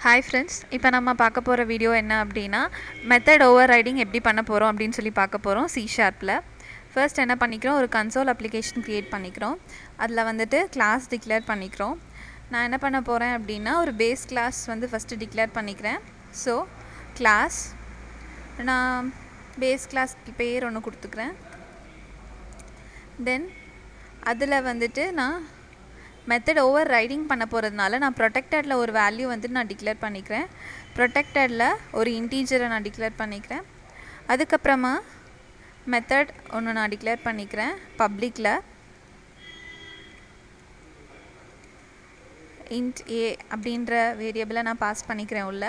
Hi friends, இப்போ நம்ம பார்க்க போகிற வீடியோ என்ன அப்படின்னா மெத்தட் ஓவர் ரைடிங் எப்படி பண்ண போகிறோம் அப்படின்னு சொல்லி பார்க்க போகிறோம் C#. ஃபர்ஸ்ட் என்ன பண்ணிக்கிறோம், ஒரு கன்சோல் அப்ளிகேஷன் க்ரியேட் பண்ணிக்கிறோம். அதில் வந்துட்டு கிளாஸ் டிக்ளேர் பண்ணிக்கிறோம். நான் என்ன பண்ண போகிறேன் அப்படின்னா ஒரு பேஸ் கிளாஸ் வந்து ஃபஸ்ட்டு டிக்ளேர் பண்ணிக்கிறேன். ஸோ கிளாஸ் நான் பேஸ் கிளாஸ்க்கு பேர் ஒன்று கொடுத்துக்கிறேன். தென் அதில் வந்துட்டு நான் மெத்தட் ஓவர் ரைடிங் பண்ண போகிறதுனால நான் ப்ரொடெக்டடில் ஒரு வேல்யூ வந்துட்டு நான் டிக்ளேர் பண்ணிக்கிறேன். ப்ரொடெக்டடில் ஒரு இன்டீஜரை நான் டிக்ளேர் பண்ணிக்கிறேன். அதுக்கப்புறமா மெத்தட் ஒன்று நான் டிக்ளேர் பண்ணிக்கிறேன். பப்ளிக்கில் int a அப்படின்ற வேரியபிளை நான் பாஸ் பண்ணிக்கிறேன். உள்ள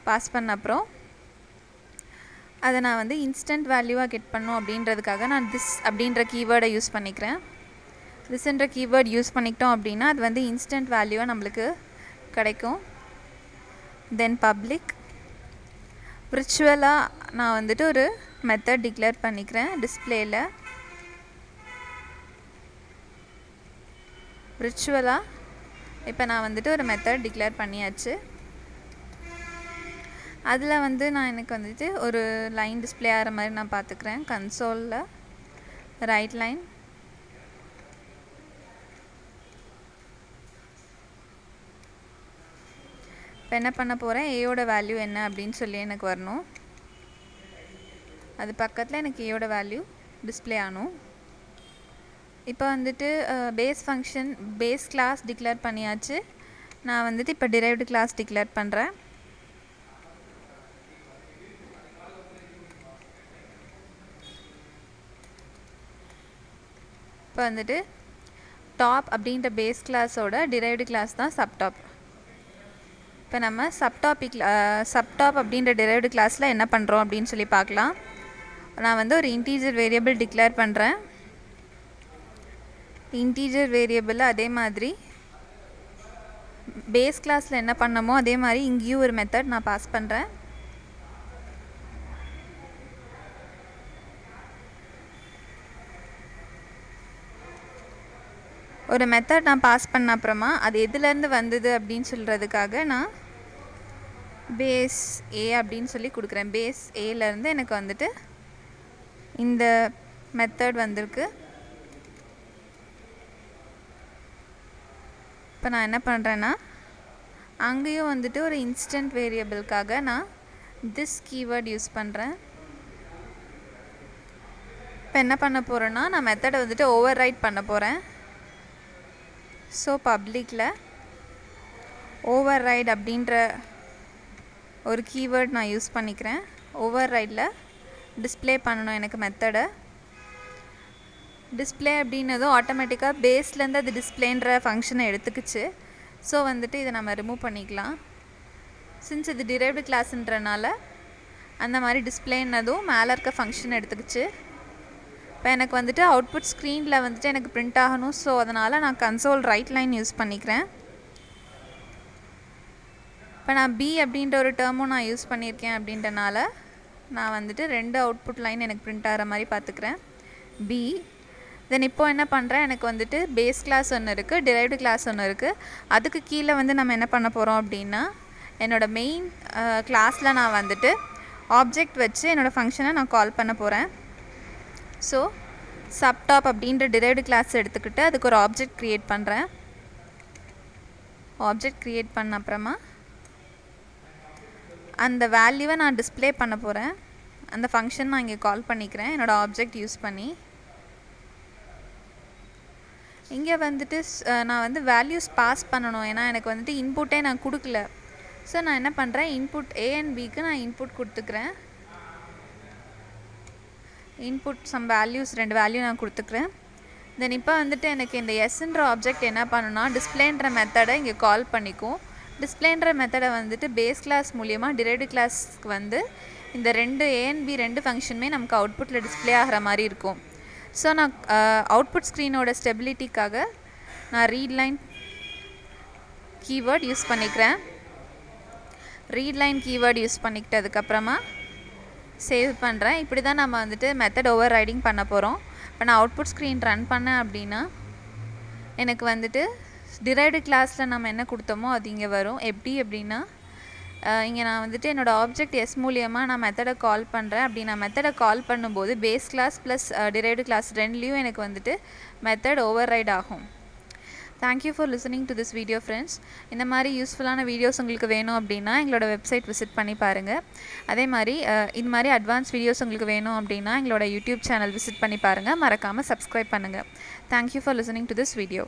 பாஸ் பண்ண அப்புறம் அதை நான் வந்து இன்ஸ்டன்ட் வேல்யூவாக கெட் பண்ணும் அப்படின்றதுக்காக நான் திஸ் அப்படின்ற கீவேர்டை யூஸ் பண்ணிக்கிறேன். திஸ்ன்ற கீவேர்ட் யூஸ் பண்ணிக்கிட்டோம் அப்படின்னா அது வந்து இன்ஸ்டன்ட் வேல்யூவாக நம்மளுக்கு கிடைக்கும். தென் பப்ளிக் விர்ச்சுவலாக நான் வந்துட்டு ஒரு மெத்தட் டிக்ளேர் பண்ணிக்கிறேன். டிஸ்பிளேயில் விர்ச்சுவலாக இப்போ நான் வந்துட்டு ஒரு மெத்தட் டிக்ளேர் பண்ணியாச்சு. அதில் வந்து நான் எனக்கு வந்துட்டு ஒரு லைன் டிஸ்பிளே ஆகிற மாதிரி நான் பார்த்துக்கிறேன். கன்சோலில் ரைட் லைன் இப்போ என்ன பண்ண போகிறேன், ஏயோட வேல்யூ என்ன அப்படின்னு சொல்லி எனக்கு வரணும். அது பக்கத்தில் எனக்கு ஏயோட வேல்யூ டிஸ்பிளே ஆகணும். இப்போ வந்துட்டு base function base class declare பண்ணியாச்சு. நான் வந்துட்டு இப்போ டிரைவ்டு கிளாஸ் டிக்ளேர் பண்ணுறேன். இப்போ வந்துட்டு டாப் அப்படின்ற பேஸ் கிளாஸோட டிரைவ்டு கிளாஸ் தான் சப்டாப். இப்போ நம்ம சப்டாப் அப்படின்ற டிரைவ்டு கிளாஸில் என்ன பண்ணுறோம் அப்படின்னு சொல்லி பார்க்கலாம். நான் வந்து ஒரு இன்டீஜர் வேரியபிள் டிக்ளேர் பண்ணுறேன். இன்டீஜர் வேரியபிள் அதே மாதிரி பேஸ் கிளாஸில் என்ன பண்ணமோ அதே மாதிரி இங்கேயும் ஒரு மெத்தட் நான் பாஸ் பண்ணுறேன். ஒரு மெத்தட் நான் பாஸ் பண்ண அப்புறமா அது எதுலேருந்து வந்தது அப்படின்னு சொல்கிறதுக்காக நான் பேஸ் ஏ அப்படின்னு சொல்லி கொடுக்குறேன். பேஸ் ஏலேருந்து எனக்கு வந்துட்டு இந்த மெத்தட் வந்திருக்கு. இப்போ நான் என்ன பண்ணுறேன்னா அங்கேயும் வந்துட்டு ஒரு இன்ஸ்டன்ட் வேரியபிளுக்காக நான் திஸ் கீவேர்ட் யூஸ் பண்ணுறேன். இப்போ என்ன பண்ண போகிறேன்னா நான் மெத்தடை வந்துட்டு ஓவர் ரைட் பண்ண போகிறேன். ஸோ பப்ளிக்கில் ஓவர் ரைட் அப்படின்ற ஒரு கீவேர்ட் நான் யூஸ் பண்ணிக்கிறேன். ஓவர் ரைடில் டிஸ்பிளே பண்ணணும் எனக்கு மெத்தடை. டிஸ்பிளே அப்படின்னதும் ஆட்டோமேட்டிக்காக பேஸ்லேருந்து அது டிஸ்பிளேன்ற ஃபங்க்ஷனை எடுத்துக்கிச்சு. ஸோ வந்துட்டு இதை நம்ம ரிமூவ் பண்ணிக்கலாம். சின்ஸ் இது டிரைவ்டு கிளாஸ்ன்றனால அந்த மாதிரி டிஸ்பிளேன்னதும் மேலே இருக்க ஃபங்க்ஷன் எடுத்துக்கிச்சு. இப்போ எனக்கு வந்துட்டு அவுட்புட் ஸ்க்ரீனில் வந்துட்டு எனக்கு பிரிண்ட் ஆகணும். ஸோ அதனால் நான் கன்சோல் ரைட் லைன் யூஸ் பண்ணிக்கிறேன். இப்போ நான் பி அப்படின்ற ஒரு டேர்மும் நான் யூஸ் பண்ணியிருக்கேன். அப்படின்றனால நான் வந்துட்டு 2 அவுட்புட் லைன் எனக்கு பிரிண்ட் ஆகிற மாதிரி பார்த்துக்கிறேன். பி தென் இப்போ என்ன பண்ணுறேன், எனக்கு வந்துட்டு பேஸ் கிளாஸ் ஒன்று இருக்குது, டிரைவ்டு கிளாஸ் ஒன்று இருக்குது. அதுக்கு கீழே வந்து நம்ம என்ன பண்ண போகிறோம் அப்படின்னா என்னோடய மெயின் கிளாஸில் நான் வந்துட்டு ஆப்ஜெக்ட் வச்சு என்னோடய ஃபங்க்ஷனை நான் கால் பண்ண போகிறேன். ஸோ சப்டாப் அப்படின்ற டிரைவ்டு கிளாஸ் எடுத்துக்கிட்டு அதுக்கு ஒரு ஆப்ஜெக்ட் க்ரியேட் பண்ணுறேன். ஆப்ஜெக்ட் க்ரியேட் பண்ண அப்புறமா அந்த வேல்யூவை நான் டிஸ்பிளே பண்ண போகிறேன். அந்த ஃபங்க்ஷன் நான் இங்கே கால் பண்ணிக்கிறேன் என்னோடய ஆப்ஜெக்ட் யூஸ் பண்ணி. இங்கே வந்துட்டு நான் வந்து வேல்யூஸ் பாஸ் பண்ணணும். ஏன்னா எனக்கு வந்துட்டு இன்புட்டே நான் கொடுக்கல. ஸோ நான் என்ன பண்ணுறேன், இன்புட் ஏ அண்ட் பிக்கு நான் இன்புட் கொடுத்துக்கிறேன். இன்புட் சம் வேல்யூஸ் 2 வேல்யூ நான் கொடுத்துக்கிறேன். தென் இப்போ வந்துட்டு எனக்கு இந்த எஸ்ன்ற ஆப்ஜெக்ட் என்ன பண்ணுன்னா டிஸ்பிளேன்ற மெத்தடை இங்கே கால் பண்ணிக்கும். டிஸ்பிளேன்ற மெத்தடை வந்துட்டு பேஸ் கிளாஸ் மூலியமாக டிரைவ்டு கிளாஸ்க்கு வந்து இந்த 2 ஏ அண்ட் பி 2 ஃபங்க்ஷனுமே நமக்கு அவுட்புட்டில் டிஸ்பிளே ஆகிற மாதிரி இருக்கும். ஸோ நான் அவுட்புட் ஸ்க்ரீனோட ஸ்டெபிலிட்டிக்காக நான் ரீட் லைன் கீவேர்ட் யூஸ் பண்ணிக்கிறேன். ரீட் லைன் கீவேர்ட் யூஸ் பண்ணிக்கிட்டதுக்கப்புறமா சேவ் பண்ணுறேன். இப்படி தான் நம்ம வந்துட்டு மெத்தட் ஓவர் ரைடிங் பண்ண போகிறோம். இப்போ நான் அவுட்புட் ஸ்க்ரீன் ரன் பண்ணேன் அப்படின்னா எனக்கு வந்துட்டு டிரைவ்டு கிளாஸில் நம்ம என்ன கொடுத்தோமோ அது இங்கே வரும். எப்படி அப்படின்னா இங்கே நான் வந்துட்டு என்னோடய ஆப்ஜெக்ட் எஸ் மூலியமாக நான் மெத்தடை கால் பண்ணுறேன். அப்படி நான் மெத்தடை கால் பண்ணும்போது base class plus derived class ரெண்டுலேயும் எனக்கு வந்துட்டு மெத்தட் ஓவர் ரைட் ஆகும். Thank you for listening to this video friends. இந்த மாதிரி யூஸ்ஃபுல்லான வீடியோஸ் உங்களுக்கு வேணும் அப்படின்னா எங்களோட வெப்சைட் விசிட் பண்ணி பாருங்கள். அதே மாதிரி இது மாதிரி அட்வான்ஸ் வீடியோஸ் உங்களுக்கு வேணும் அப்படின்னா எங்களோட யூடியூப் சேனல் விசிட் பண்ணி பாருங்கள். மறக்காமல் சப்ஸ்கிரைப் பண்ணுங்கள். Thank you for listening to this video.